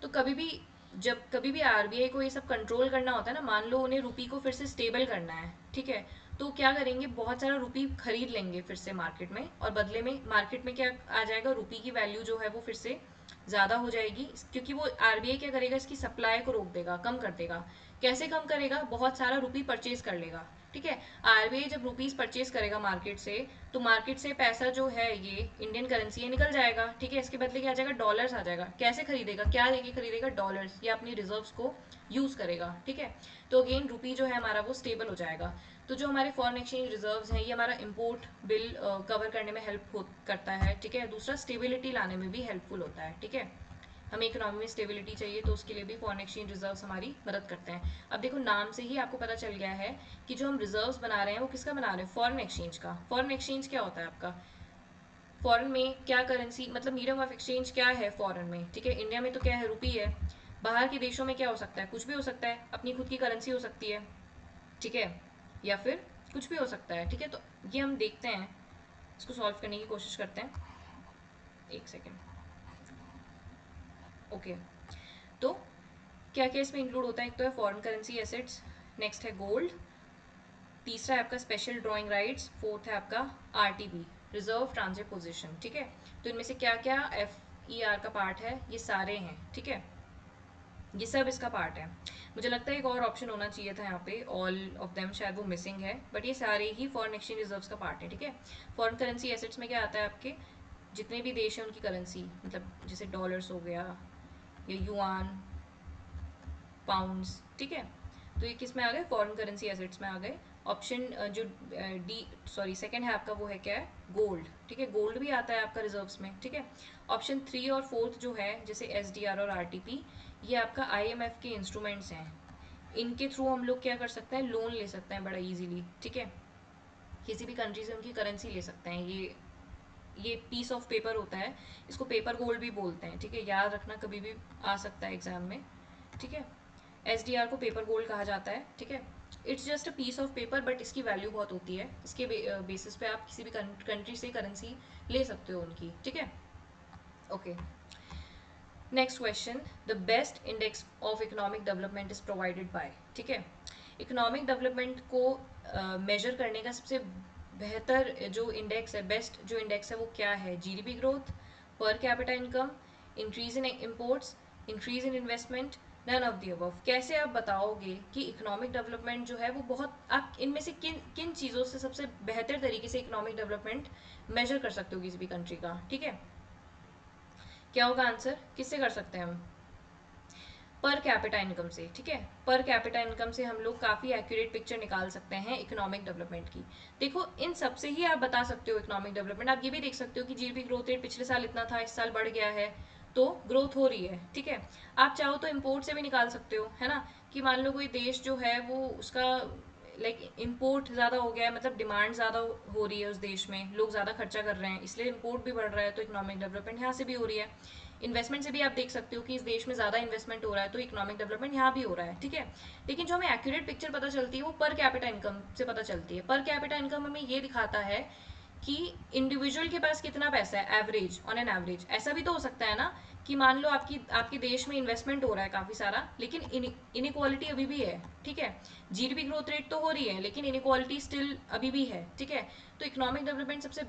तो कभी भी आरबीआई को ये सब कंट्रोल करना होता है ना, मान लो उन्हें रुपी को फिर से स्टेबल करना है, ठीक है। तो क्या करेंगे, बहुत सारा रुपी खरीद लेंगे फिर से मार्केट में, और बदले में मार्केट में क्या आ जाएगा, रुपी की वैल्यू जो है वो फिर से ज़्यादा हो जाएगी, क्योंकि वो आरबीआई क्या करेगा, इसकी सप्लाई को रोक देगा, कम कर देगा। कैसे कम करेगा, बहुत सारा रुपी परचेज कर लेगा, ठीक है। आरबीआई जब रुपीस परचेज करेगा मार्केट से, तो मार्केट से पैसा जो है ये इंडियन करेंसी है निकल जाएगा, ठीक है। इसके बदले क्या आ जाएगा, डॉलर्स आ जाएगा। कैसे खरीदेगा, क्या लेके खरीदेगा, डॉलर्स, या अपनी रिजर्व्स को यूज करेगा, ठीक है। तो अगेन रुपी जो है हमारा वो स्टेबल हो जाएगा। तो जो हमारे फॉरेन एक्सचेंज रिजर्व्स हैं ये हमारा इम्पोर्ट बिल कवर करने में करता है, ठीक है। दूसरा, स्टेबिलिटी लाने में भी हेल्पफुल होता है, ठीक है। हमें इकोनॉमी में स्टेबिलिटी चाहिए तो उसके लिए भी फॉरेन एक्सचेंज रिजर्व्स हमारी मदद करते हैं। अब देखो नाम से ही आपको पता चल गया है कि जो हम रिजर्व्स बना रहे हैं वो किसका बना रहे हैं, फॉरेन एक्सचेंज का। फॉरेन एक्सचेंज क्या होता है आपका, फॉरेन में क्या करेंसी, मतलब मीडियम ऑफ एक्सचेंज क्या है फॉरेन में, ठीक है। इंडिया में तो क्या है, रुपी है। बाहर के देशों में क्या हो सकता है, कुछ भी हो सकता है, अपनी खुद की करेंसी हो सकती है, ठीक है, या फिर कुछ भी हो सकता है, ठीक है। तो ये हम देखते हैं, इसको सॉल्व करने की कोशिश करते हैं, एक सेकेंड। ओके, तो क्या क्या इसमें इंक्लूड होता है, एक तो है फॉरेन करेंसी एसेट्स, नेक्स्ट है गोल्ड, तीसरा है आपका स्पेशल ड्राइंग राइट्स, फोर्थ है आपका आरटीपी, रिजर्व ट्रांजिट पोजीशन, ठीक है। तो इनमें से क्या क्या एफईआर का पार्ट है, ये सारे हैं, ठीक है। ये सब इसका पार्ट है। मुझे लगता है एक और ऑप्शन होना चाहिए था यहाँ पे, ऑल ऑफ देम, शायद वो मिसिंग है, बट ये सारे ही फॉरेन एक्सचेंज रिजर्व्स का पार्ट है, ठीक है। फॉरेन करेंसी एसेट्स में क्या आता है, आपके जितने भी देश हैं उनकी करेंसी, मतलब जैसे डॉलर्स हो गया या युआन, पाउंड्स, ठीक है। तो ये किस में आ गए, फॉरेन करेंसी एसेट्स में आ गए। ऑप्शन जो डी सॉरी सेकंड है आपका, वो है क्या है, गोल्ड, ठीक है। गोल्ड भी आता है आपका रिजर्व्स में, ठीक है। ऑप्शन 3 और 4 जो है, जैसे एसडीआर और आरटीपी, ये आपका आईएमएफ के इंस्ट्रूमेंट्स हैं। इनके थ्रू हम लोग क्या कर सकते हैं, लोन ले सकते हैं बड़ा इजीली, ठीक है। किसी भी कंट्री से उनकी करेंसी ले सकते हैं। ये पीस ऑफ पेपर होता है, इसको पेपर गोल्ड भी बोलते हैं, ठीक है। याद रखना, कभी भी आ सकता है एग्जाम में, ठीक है। एसडीआर को पेपर गोल्ड कहा जाता है, ठीक है। It's just a piece of paper, but इसकी वैल्यू बहुत होती है। इसके बेसिस पे आप किसी भी कंट्री से करेंसी ले सकते हो उनकी, ठीक है। Okay, next question, the best index of economic development is provided by, ठीक है। इकोनॉमिक डेवलपमेंट को मेजर करने का सबसे बेहतर जो इंडेक्स है, बेस्ट जो इंडेक्स है वो क्या है? GDP growth, per capita income, increase in imports, increase in investment, none of the above. कैसे आप बताओगे कि इकोनॉमिक डेवलपमेंट जो है वो बहुत, आप इनमें से किन किन चीज़ों से सबसे बेहतर तरीके से इकोनॉमिक डेवलपमेंट मेजर कर सकते हो किसी भी कंट्री का, ठीक है। क्या होगा आंसर, किससे कर सकते हैं हम? पर कैपिटा इनकम से, ठीक है। पर कैपिटा इनकम से हम लोग काफ़ी एक्यूरेट पिक्चर निकाल सकते हैं इकोनॉमिक डेवलपमेंट की। देखो, इन सब से ही आप बता सकते हो इकोनॉमिक डेवलपमेंट। आप ये भी देख सकते हो कि जीडीपी ग्रोथ रेट पिछले साल इतना था, इस साल बढ़ गया है, तो ग्रोथ हो रही है, ठीक है। आप चाहो तो इम्पोर्ट से भी निकाल सकते हो, है ना, कि मान लो कोई देश जो है वो उसका लाइक इम्पोर्ट ज़्यादा हो गया है, मतलब डिमांड ज़्यादा हो रही है उस देश में, लोग ज़्यादा खर्चा कर रहे हैं, इसलिए इम्पोर्ट भी बढ़ रहा है, तो इकोनॉमिक डेवलपमेंट यहाँ से भी हो रही है। इन्वेस्टमेंट से भी आप देख सकते हो कि इस देश में ज़्यादा इन्वेस्टमेंट हो रहा है, तो इकोनॉमिक डेवलपमेंट यहाँ भी हो रहा है, ठीक है। लेकिन जो हमें एक्यूरेट पिक्चर पता चलती है वो पर कैपिटा इनकम से पता चलती है। पर कैपिटा इनकम हमें ये दिखाता है कि इंडिविजुअल के पास कितना पैसा है, एवरेज, ऑन एन एवरेज। ऐसा भी तो हो सकता है ना कि मान लो आपके देश में इन्वेस्टमेंट हो रहा है काफ़ी सारा, लेकिन इनइक्वालिटी अभी भी है, ठीक है। जीडीपी ग्रोथ रेट तो हो रही है, लेकिन इनइक्वालिटी स्टिल अभी भी है, ठीक है। तो इकोनॉमिक डेवलपमेंट सबसे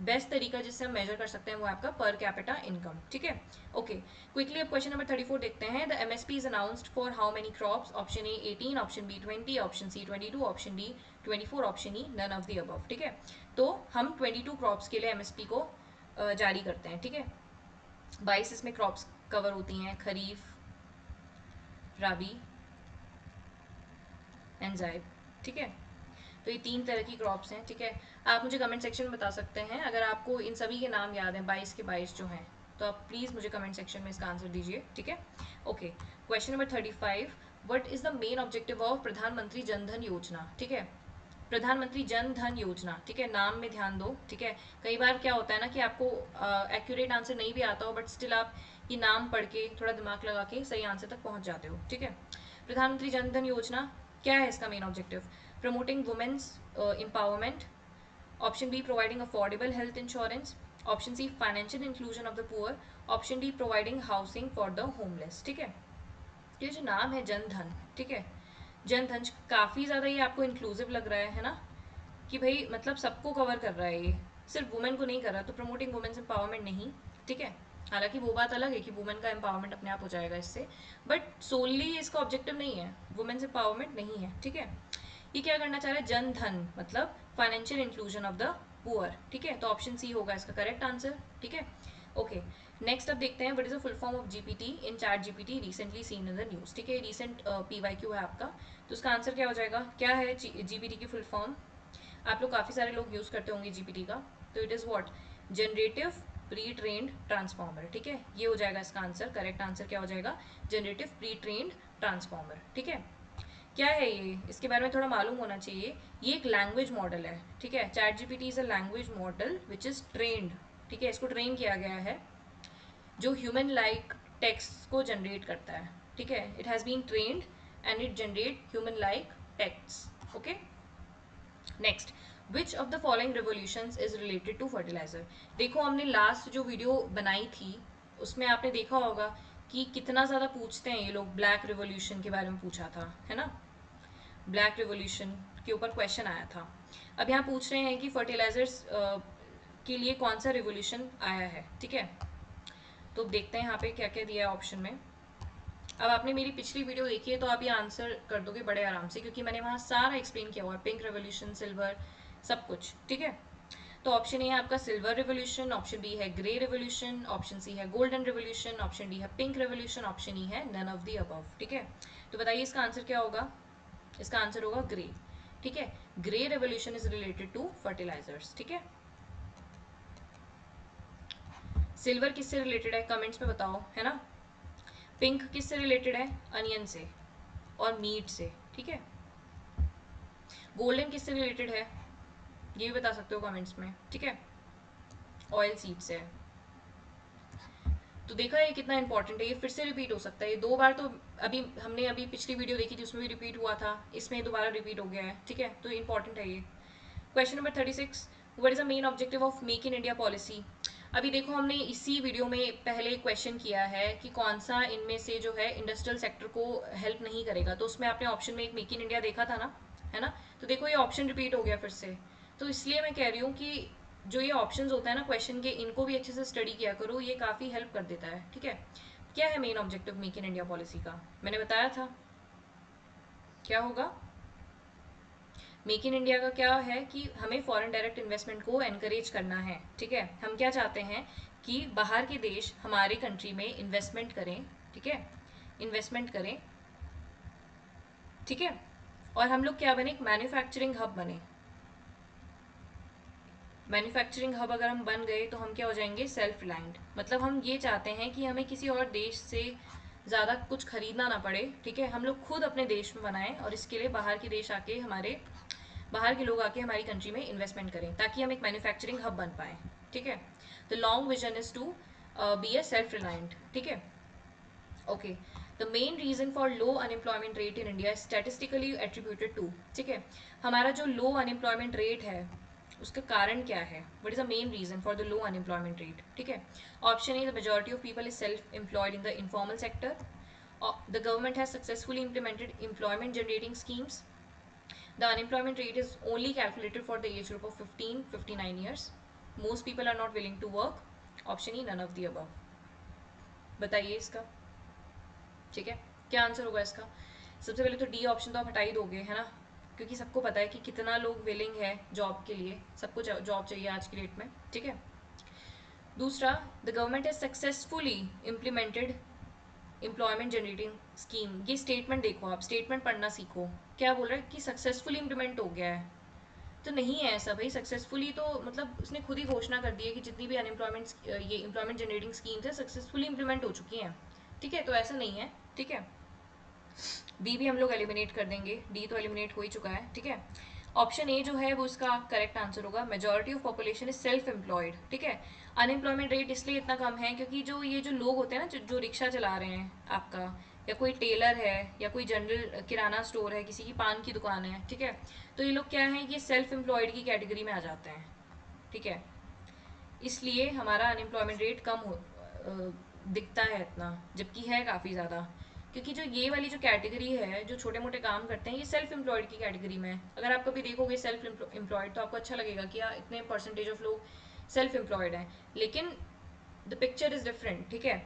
बेस्ट तरीका जिससे हम मेजर कर सकते हैं वो आपका पर कैपिटा इनकम, ठीक है। ओके, क्विकली अब क्वेश्चन नंबर 34 देखते हैं। The MSP is announced for how many crops? Option A 18, option B 20, option C 22, option D 24, option E none of the above, ठीक है। तो हम 22 क्रॉप्स के लिए एमएसपी को जारी करते हैं, ठीक है। 22 इसमें क्रॉप्स कवर होती हैं, खरीफ, राबी एंड जायद, ठीक है। तो ये 3 तरह की क्रॉप्स हैं, ठीक है। आप मुझे कमेंट सेक्शन में बता सकते हैं अगर आपको इन सभी के नाम याद हैं, 22 के 22 जो हैं, तो आप प्लीज़ मुझे कमेंट सेक्शन में इसका आंसर दीजिए, ठीक है। Okay, question number 35, what is the main objective of प्रधानमंत्री जन धन योजना, ठीक है। प्रधानमंत्री जन धन योजना, ठीक है, नाम में ध्यान दो, ठीक है। कई बार क्या होता है ना कि आपको एक्यूरेट आंसर नहीं भी आता हो, बट स्टिल आप ये नाम पढ़ के थोड़ा दिमाग लगा के सही आंसर तक पहुंच जाते हो, ठीक है। प्रधानमंत्री जन धन योजना क्या है इसका main objective? Promoting women's empowerment, option B providing affordable health insurance, option C financial inclusion of the poor, option D providing housing for the homeless, ठीक है। ये जो नाम है जन धन, ठीक है, जन धन काफ़ी ज़्यादा ये आपको इंक्लूसिव लग रहा है ना, कि भाई मतलब सबको कवर कर रहा है, ये सिर्फ वुमेन को नहीं कर रहा, तो प्रमोटिंग वुमेन्स एम्पावरमेंट नहीं, ठीक है। हालांकि वो बात अलग है कि वुमेन का एम्पावरमेंट अपने आप हो जाएगा इससे, बट सोनली इसका ऑब्जेक्टिव नहीं है, वुमेन्स एम्पावरमेंट नहीं है, ठीक है। ये क्या करना चाह रहा है? जन धन मतलब financial inclusion of the poor, ठीक है। तो ऑप्शन सी होगा इसका करेक्ट आंसर, ठीक है। ओके, नेक्स्ट अब देखते हैं what is the full form of GPT in chat GPT recently seen in the news, ठीक है। रिसेंट पीवाईक्यू है आपका, तो उसका आंसर क्या हो जाएगा? क्या है जीपीटी की फुल फॉर्म? आप लोग काफ़ी सारे लोग यूज़ करते होंगे जीपीटी का, तो it is what? Generative pre trained transformer, ठीक है। ये हो जाएगा इसका आंसर, करेक्ट आंसर क्या हो जाएगा? जनरेटिव प्री ट्रेन्ड ट्रांसफॉर्मर, ठीक है। क्या है ये? इसके बारे में थोड़ा मालूम होना चाहिए। ये एक लैंग्वेज मॉडल है, ठीक है। Chat GPT is a language model which is trained, ठीक है, इसको ट्रेन किया गया है, जो ह्यूमन लाइक टेक्स्ट को जनरेट करता है, ठीक है। It has been trained and it generate human like text, okay. Next, which of the following revolutions is related to fertiliser? देखो, हमने लास्ट जो वीडियो बनाई थी उसमें आपने देखा होगा कि कितना ज़्यादा पूछते हैं ये लोग, ब्लैक रिवोल्यूशन के बारे में पूछा था, है ना। ब्लैक रिवोल्यूशन के ऊपर क्वेश्चन आया था। अब यहाँ पूछ रहे हैं कि फर्टिलाइजर्स के लिए कौन सा रिवोल्यूशन आया है, ठीक है। तो देखते हैं यहाँ पे क्या क्या दिया है ऑप्शन में। अब आपने मेरी पिछली वीडियो देखी है तो आप ये आंसर कर दोगे बड़े आराम से, क्योंकि मैंने वहाँ सारा एक्सप्लेन किया हुआ है, पिंक रेवोल्यूशन, सिल्वर, सब कुछ, ठीक है। तो ऑप्शन ए है आपका सिल्वर रिवोल्यूशन, ऑप्शन बी है ग्रे रिवोल्यूशन, ऑप्शन सी है गोल्डन रिवोल्यूशन, ऑप्शन डी है पिंक रिवोल्यूशन, ऑप्शन ई है नन ऑफ द अबव, ठीक है। तो बताइए इसका आंसर क्या होगा? इसका आंसर होगा ग्रे, ठीक है। Grey revolution is related to fertilisers, ठीक है। सिल्वर किससे रिलेटेड है? कमेंट्स में बताओ, है ना। पिंक किससे रिलेटेड है? अनियन से और मीट से, ठीक है। गोल्डन किससे रिलेटेड है? ये भी बता सकते हो कमेंट्स में, ठीक है। ऑयल सीड से है। तो देखा ये कितना इंपॉर्टेंट है, ये फिर से रिपीट हो सकता है, ये 2 बार तो अभी पिछली वीडियो देखी थी उसमें भी रिपीट हुआ था, इसमें दोबारा रिपीट हो गया है, ठीक है, तो इंपॉर्टेंट है ये। Question number 36, what is the main objective of make in India policy. अभी देखो हमने इसी वीडियो में पहले क्वेश्चन किया है कि कौन सा इनमें से जो है इंडस्ट्रियल सेक्टर को हेल्प नहीं करेगा, तो उसमें आपने ऑप्शन में एक मेक इन इंडिया देखा था ना, है ना, तो देखो ये ऑप्शन रिपीट हो गया फिर से। तो इसलिए मैं कह रही हूँ कि जो ये ऑप्शंस होता है ना क्वेश्चन के, इनको भी अच्छे से स्टडी किया करो, ये काफ़ी हेल्प कर देता है, ठीक है। क्या है main objective make in India policy का, मैंने बताया था क्या होगा। मेक इन इंडिया का क्या है कि हमें फॉरेन डायरेक्ट इन्वेस्टमेंट को एनकरेज करना है, ठीक है। हम क्या चाहते हैं कि बाहर के देश हमारे कंट्री में इन्वेस्टमेंट करें, ठीक है, इन्वेस्टमेंट करें, ठीक है, और हम लोग क्या बने, एक मैन्युफैक्चरिंग हब बने। मैन्युफैक्चरिंग हब अगर हम बन गए तो हम क्या हो जाएंगे, सेल्फ रिलायंट। मतलब हम ये चाहते हैं कि हमें किसी और देश से ज़्यादा कुछ खरीदना ना पड़े, ठीक है, हम लोग खुद अपने देश में बनाएं, और इसके लिए बाहर के देश आके हमारे, बाहर के लोग आके हमारी कंट्री में इन्वेस्टमेंट करें ताकि हम एक मैन्युफैक्चरिंग हब बन पाएँ, ठीक है। The long vision is to be a self reliant, ठीक है। Okay, the main reason for low unemployment rate in India statistically attributed to, ठीक है, हमारा जो लो अनएम्प्लॉयमेंट रेट है उसका कारण क्या है, what is the main reason for the low unemployment rate, ठीक है। Option A, the majority of people is self employed in the informal sector, the government has successfully implemented employment generating schemes, the unemployment rate is only calculated for the age group of 15-59 years, most people are not willing to work, option E, none of the above। बताइए इसका, ठीक है, क्या answer होगा इसका। सबसे पहले तो डी ऑप्शन तो आप हटा ही दोगे, है ना, क्योंकि सबको पता है कि कितना लोग विलिंग है जॉब के लिए, सबको जॉब चाहिए आज की डेट में, ठीक है। दूसरा, the government has successfully implemented employment generating scheme, ये स्टेटमेंट देखो, आप स्टेटमेंट पढ़ना सीखो, क्या बोल रहा है कि सक्सेसफुली इम्प्लीमेंट हो गया है, तो नहीं है ऐसा भाई। सक्सेसफुली तो मतलब उसने खुद ही घोषणा कर दी है कि जितनी भी अनएम्प्लॉयमेंट ये एम्प्लॉयमेंट जनरेटिंग स्कीम्स है सक्सेसफुली इंप्लीमेंट हो चुकी हैं, ठीक है, तो ऐसा नहीं है, ठीक है। बी भी हम लोग एलिमिनेट कर देंगे, डी तो एलिमिनेट हो ही चुका है, ठीक है। ऑप्शन ए जो है वो इसका करेक्ट आंसर होगा, majority of population is self employed, ठीक है। अनएम्प्लॉयमेंट रेट इसलिए इतना कम है क्योंकि ये जो लोग होते हैं ना, जो रिक्शा चला रहे हैं आपका, या कोई टेलर है, या कोई जनरल किराना स्टोर है, किसी की पान की दुकान है, ठीक है, तो ये लोग क्या है, ये सेल्फ एम्प्लॉयड की कैटेगरी में आ जाते हैं, ठीक है। इसलिए हमारा अनएम्प्लॉयमेंट रेट कम दिखता है इतना, जबकि है काफ़ी ज़्यादा, क्योंकि जो ये वाली जो कैटेगरी है, जो छोटे मोटे काम करते हैं, ये सेल्फ एम्प्लॉयड की कैटेगरी में है। अगर आप कभी देखोगे सेल्फ एम्प्लॉयड तो आपको अच्छा लगेगा कि यार इतने परसेंटेज ऑफ लोग सेल्फ एम्प्लॉयड हैं, लेकिन द पिक्चर इज़ डिफरेंट, ठीक है।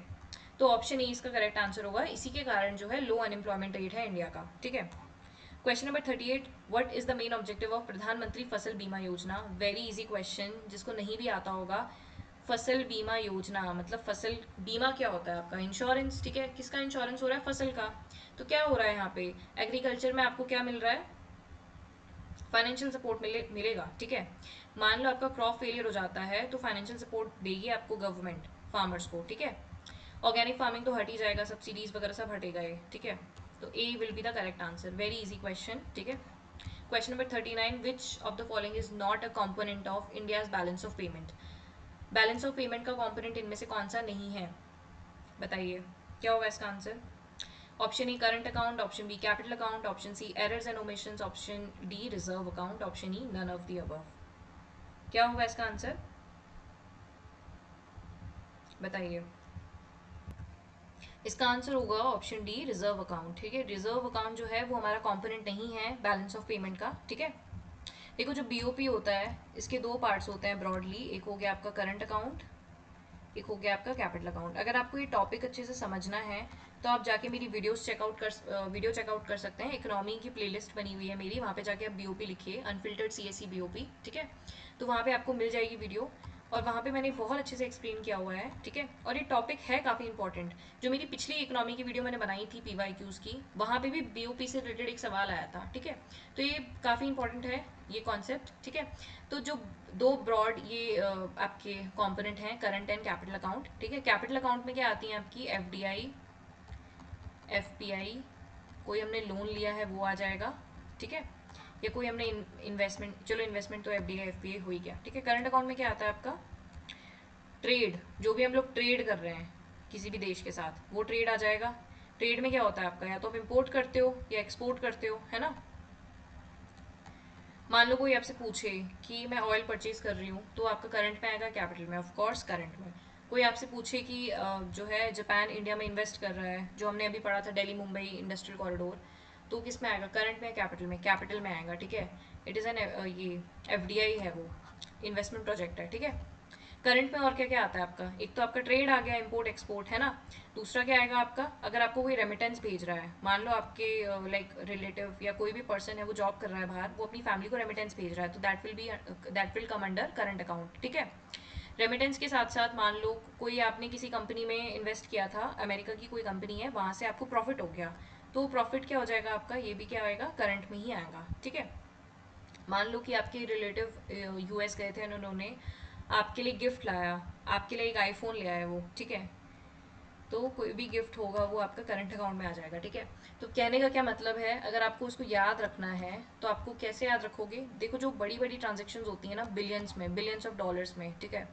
तो ऑप्शन ए इसका करेक्ट आंसर होगा, इसी के कारण जो है लो अनएम्प्लॉयमेंट रेट है इंडिया का, ठीक है। Question number 38, what is the main objective of प्रधानमंत्री फसल बीमा योजना। वेरी इजी क्वेश्चन, जिसको नहीं भी आता होगा। फसल बीमा योजना मतलब फसल बीमा क्या होता है, आपका इंश्योरेंस, ठीक है, किसका इंश्योरेंस हो रहा है, फसल का। तो क्या हो रहा है यहाँ पे, एग्रीकल्चर में आपको क्या मिल रहा है, फाइनेंशियल सपोर्ट मिलेगा, ठीक है। मान लो आपका क्रॉप फेलियर हो जाता है तो फाइनेंशियल सपोर्ट देगी आपको गवर्नमेंट फार्मर्स को, ठीक है। ऑर्गेनिक फार्मिंग तो हट ही जाएगा, सब्सिडीज वगैरह सब हटेगा ये, ठीक है। तो A will be the correct answer, very easy question, ठीक है। Question number 39, which of the following is not a component of India's balance of payment. Balance of payment का कॉम्पोनेंट इनमें से कौन सा नहीं है, बताइए क्या होगा इसका answer. Option A current account, option B capital account, option C errors and omissions, option D reserve account, option E none of the above. क्या होगा इसका आंसर, बताइए। इसका आंसर होगा ऑप्शन डी रिजर्व अकाउंट, ठीक है। रिजर्व अकाउंट जो है वो हमारा कंपोनेंट नहीं है बैलेंस ऑफ पेमेंट का, ठीक है। देखो जो बीओपी होता है इसके दो पार्ट्स होते हैं ब्रॉडली, एक हो गया आपका करंट अकाउंट, एक हो गया आपका कैपिटल अकाउंट। अगर आपको ये टॉपिक अच्छे से समझना है तो आप जाके मेरी वीडियो चेकआउट कर सकते हैं। इकोनॉमी की प्लेलिस्ट बनी हुई है मेरी, वहाँ पे जाके आप बीओपी लिखिए, अनफिल्टर्ड सीएससी बीओपी, ठीक है। तो वहाँ पे आपको मिल जाएगी वीडियो, और वहाँ पे मैंने बहुत अच्छे से एक्सप्लेन किया हुआ है, ठीक है। और ये टॉपिक है काफ़ी इंपॉर्टेंट। जो मेरी पिछली इकोनॉमी की वीडियो मैंने बनाई थी पीवाईक्यूज़ की, वहाँ पे भी बीओपी से रिलेटेड एक सवाल आया था, ठीक है। तो ये काफ़ी इंपॉर्टेंट है ये कॉन्सेप्ट, ठीक है। तो जो दो ब्रॉड ये आपके कंपोनेंट हैं, करंट एंड कैपिटल अकाउंट, ठीक है। कैपिटल अकाउंट में क्या आती हैं आपकी, एफडीआई, एफपीआई, कोई हमने लोन लिया है वो आ जाएगा, ठीक है, या कोई हमने इन्वेस्टमेंट, चलो इन्वेस्टमेंट तो एफडीआई एफपीआई हो ही गया, ठीक है। करंट अकाउंट में क्या आता है आपका, ट्रेड, जो भी हम लोग ट्रेड कर रहे हैं, किसी भी देश के साथ, वो ट्रेड आ जाएगा। ट्रेड में क्या होता है आपका, या तो आप इम्पोर्ट करते हो या एक्सपोर्ट करते हो, है ना। मान लो कोई आपसे पूछे कि मैं ऑयल परचेज कर रही हूँ, तो आपका करंट में आएगा कैपिटल में, ऑफ कोर्स करंट में। कोई आपसे पूछे कि जो है जापान इंडिया में इन्वेस्ट कर रहा है, जो हमने अभी पढ़ा था दिल्ली मुंबई इंडस्ट्रियल कॉरिडोर, तो किस में आएगा, करंट में, कैपिटल में आएगा, ठीक है। इट इज़ एन ये एफडीआई है, वो इन्वेस्टमेंट प्रोजेक्ट है, ठीक है। करंट में और क्या क्या आता है आपका, एक तो आपका ट्रेड आ गया, इंपोर्ट एक्सपोर्ट, है ना। दूसरा क्या आएगा आपका, अगर आपको कोई रेमिटेंस भेज रहा है, मान लो आपके लाइक रिलेटिव या कोई भी पर्सन है वो जॉब कर रहा है बाहर, वो अपनी फैमिली को रेमिटेंस भेज रहा है, तो that will come under current account, ठीक है। रेमिटेंस के साथ साथ मान लो कोई आपने किसी कंपनी में इन्वेस्ट किया था, अमेरिका की कोई कंपनी है, वहाँ से आपको प्रॉफिट हो गया, तो प्रॉफिट क्या हो जाएगा आपका, ये भी क्या आएगा, करंट में ही आएगा, ठीक है। मान लो कि आपके रिलेटिव यूएस गए थे, उन्होंने आपके लिए गिफ्ट लाया, आपके लिए एक आईफोन ले आया वो, ठीक है। तो कोई भी गिफ्ट होगा वो आपका करंट अकाउंट में आ जाएगा, ठीक है। तो कहने का क्या मतलब है, अगर आपको उसको याद रखना है तो आपको कैसे याद रखोगे, देखो जो बड़ी बड़ी ट्रांजेक्शन्स होती हैं ना, बिलियंस में, बिलियंस ऑफ डॉलर्स में, ठीक है,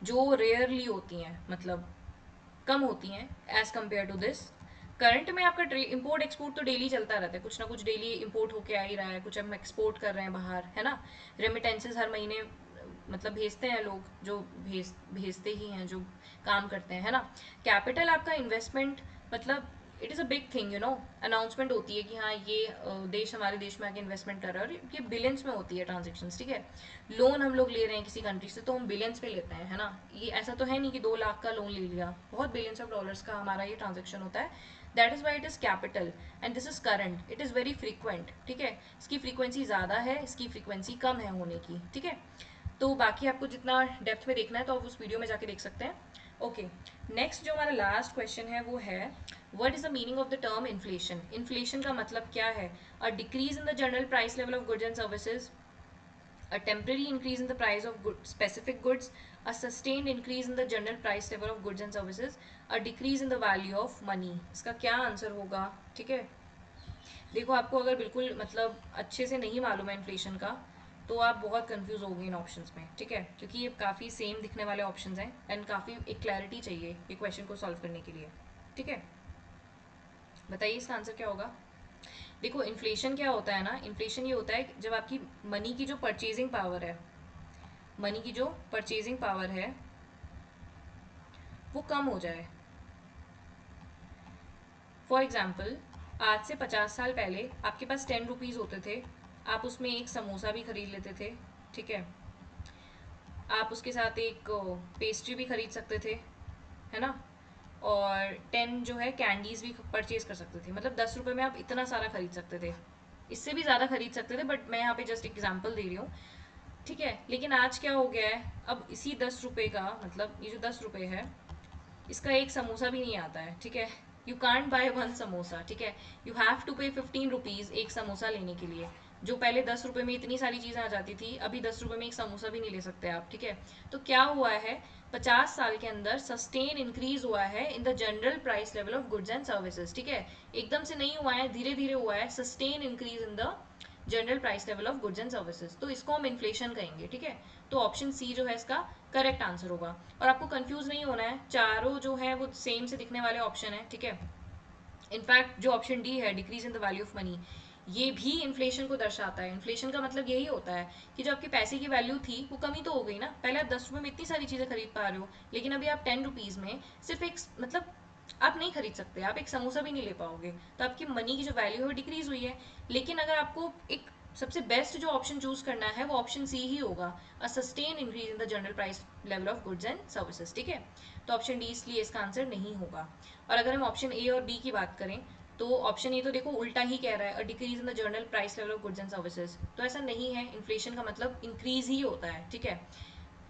जो रेयरली होती हैं, मतलब कम होती हैं as compare to this. Current में आपका इम्पोर्ट एक्सपोर्ट तो डेली चलता रहता है, कुछ ना कुछ डेली इम्पोर्ट होके आ ही रहा है, कुछ हम एक्सपोर्ट कर रहे हैं बाहर, है ना। रेमिटेंसेस हर महीने मतलब भेजते हैं लोग, जो भेजते ही हैं, जो काम करते हैं, है ना। कैपिटल आपका इन्वेस्टमेंट, मतलब it is a big thing, you know. Announcement होती है कि हाँ ये देश हमारे देश में आके इन्वेस्टमेंट कर रहा है, और ये बिलियंस में होती है ट्रांजेक्शन्स, ठीक है। लोन हम लोग ले रहे हैं किसी कंट्री से, तो हम बिलियंस पे लेते हैं, है ना। ये ऐसा तो है नहीं कि 2 लाख का लोन ले लिया, बहुत बिलियंस ऑफ डॉलर्स का हमारा ये ट्रांजेक्शन होता है। That is why it is capital and this is current, it is very frequent, ठीक है। इसकी फ्रीक्वेंसी ज़्यादा है, इसकी फ्रीक्वेंसी कम है होने की, ठीक है। तो बाकी आपको जितना डेप्थ में देखना है तो आप उस वीडियो में जाके देख सकते हैं। ओके, नेक्स्ट जो हमारा लास्ट क्वेश्चन है वो है, what is the meaning of the term inflation. Inflation का मतलब क्या है, a decrease in the general price level of goods and services, a temporary increase in the price of specific goods, a sustained increase in the general price level of goods and services, a decrease in the value of money। इसका क्या answer होगा, ठीक है। देखो आपको अगर बिल्कुल मतलब अच्छे से नहीं मालूम है इन्फ्लेशन का, तो आप बहुत कंफ्यूज होगे इन ऑप्शंस में, ठीक है, क्योंकि ये काफ़ी सेम दिखने वाले ऑप्शंस हैं एंड काफ़ी एक क्लैरिटी चाहिए ये क्वेश्चन को सॉल्व करने के लिए, ठीक है। बताइए इसका आंसर क्या होगा। देखो इन्फ्लेशन क्या होता है ना, इन्फ्लेशन ये होता है जब आपकी मनी की जो परचेजिंग पावर है, मनी की जो परचेजिंग पावर है वो कम हो जाए। फॉर एग्ज़ाम्पल, आज से 50 साल पहले आपके पास 10 रुपीज़ होते थे, आप उसमें एक समोसा भी खरीद लेते थे, ठीक है। आप उसके साथ एक पेस्ट्री भी खरीद सकते थे, है ना। और 10 जो है कैंडीज़ भी परचेज कर सकते थे, मतलब 10 रुपये में आप इतना सारा खरीद सकते थे, इससे भी ज़्यादा खरीद सकते थे, बट मैं यहाँ पे जस्ट एग्जांपल दे रही हूँ, ठीक है। लेकिन आज क्या हो गया है, अब इसी 10 रुपये का मतलब ये जो 10 रुपये है, इसका एक समोसा भी नहीं आता है, ठीक है। You can't by one samosa, ठीक है। यू हैव टू पे 15 रुपीज़ एक समोसा लेने के लिए, जो पहले 10 रुपये में इतनी सारी चीज़ें आ जाती थी, अभी 10 रुपये में एक समोसा भी नहीं ले सकते आप, ठीक है। तो क्या हुआ है, 50 साल के अंदर सस्टेन इंक्रीज हुआ है in the general price level of goods and services, ठीक है। एकदम से नहीं हुआ है, धीरे धीरे हुआ है, sustain increase in the general price level of goods and services, तो इसको हम इन्फ्लेशन कहेंगे, ठीक है। तो ऑप्शन सी जो है इसका करेक्ट आंसर होगा। और आपको कंफ्यूज नहीं होना है, चारों जो है वो सेम से दिखने वाले ऑप्शन है, ठीक है। इनफैक्ट जो ऑप्शन डी है, decrease in the value of money, ये भी इन्फ्लेशन को दर्शाता है। इन्फ्लेशन का मतलब यही होता है कि जो आपके पैसे की वैल्यू थी वो कमी तो हो गई ना, पहले आप 10 रुपये में इतनी सारी चीज़ें खरीद पा रहे हो, लेकिन अभी आप 10 रुपीज़ में सिर्फ एक मतलब आप नहीं खरीद सकते, आप एक समोसा भी नहीं ले पाओगे, तो आपकी मनी की जो वैल्यू है वो डिक्रीज हुई है। लेकिन अगर आपको एक सबसे बेस्ट जो ऑप्शन चूज करना है वो ऑप्शन सी ही होगा, अ sustain increase in the general price level of goods and services, ठीक है। तो ऑप्शन डी इसलिए इसका आंसर नहीं होगा। और अगर हम ऑप्शन ए और बी की बात करें, तो ऑप्शन ए तो देखो उल्टा ही कह रहा है, a decrease in the general price level of goods and services, तो ऐसा नहीं है, इन्फ्लेशन का मतलब इंक्रीज ही होता है, ठीक है।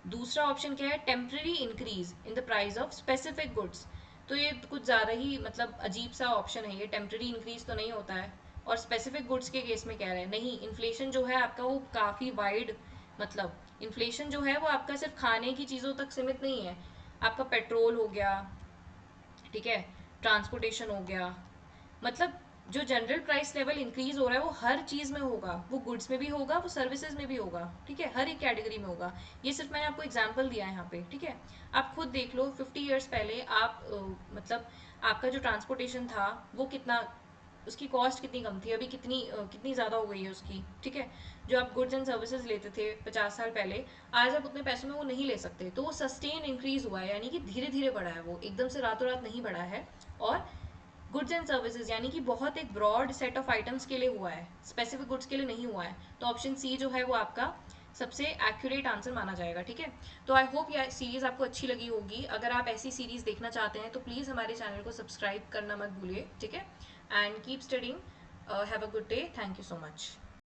दूसरा ऑप्शन क्या है, temporary increase in the price of specific goods, तो ये कुछ ज़्यादा ही मतलब अजीब सा ऑप्शन है, ये टेम्पररी इंक्रीज तो नहीं होता है। और स्पेसिफिक गुड्स के केस में कह रहे हैं नहीं, इन्फ्लेशन जो है आपका वो काफ़ी वाइड, मतलब इन्फ्लेशन जो है वो आपका सिर्फ खाने की चीज़ों तक सीमित नहीं है, आपका पेट्रोल हो गया, ठीक है, ट्रांसपोर्टेशन हो गया, मतलब जो जनरल प्राइस लेवल इंक्रीज हो रहा है वो हर चीज़ में होगा, वो गुड्स में भी होगा, वो सर्विसेज में भी होगा, ठीक है, हर एक कैटेगरी में होगा। ये सिर्फ मैंने आपको एग्जांपल दिया है यहाँ पे, ठीक है। आप खुद देख लो 50 ईयर्स पहले आप मतलब आपका जो ट्रांसपोर्टेशन था वो कितना, उसकी कॉस्ट कितनी कम थी, अभी कितनी ज़्यादा हो गई है उसकी, ठीक है। जो आप गुड्स एंड सर्विसेज लेते थे 50 साल पहले, आज आप उतने पैसों में वो नहीं ले सकते। तो वो सस्टेन इंक्रीज हुआ है, यानी कि धीरे धीरे बढ़ा है, वो एकदम से रातों रात नहीं बढ़ा है। और गुड्स एंड सर्विसेज यानी कि बहुत एक ब्रॉड सेट ऑफ आइटम्स के लिए हुआ है, स्पेसिफिक गुड्स के लिए नहीं हुआ है। तो ऑप्शन सी जो है वो आपका सबसे एक्यूरेट आंसर माना जाएगा, ठीक है। तो आई होप ये सीरीज आपको अच्छी लगी होगी। अगर आप ऐसी सीरीज देखना चाहते हैं तो प्लीज़ हमारे चैनल को सब्सक्राइब करना मत भूलिए, ठीक है। And keep studying, have a good day, thank you so much.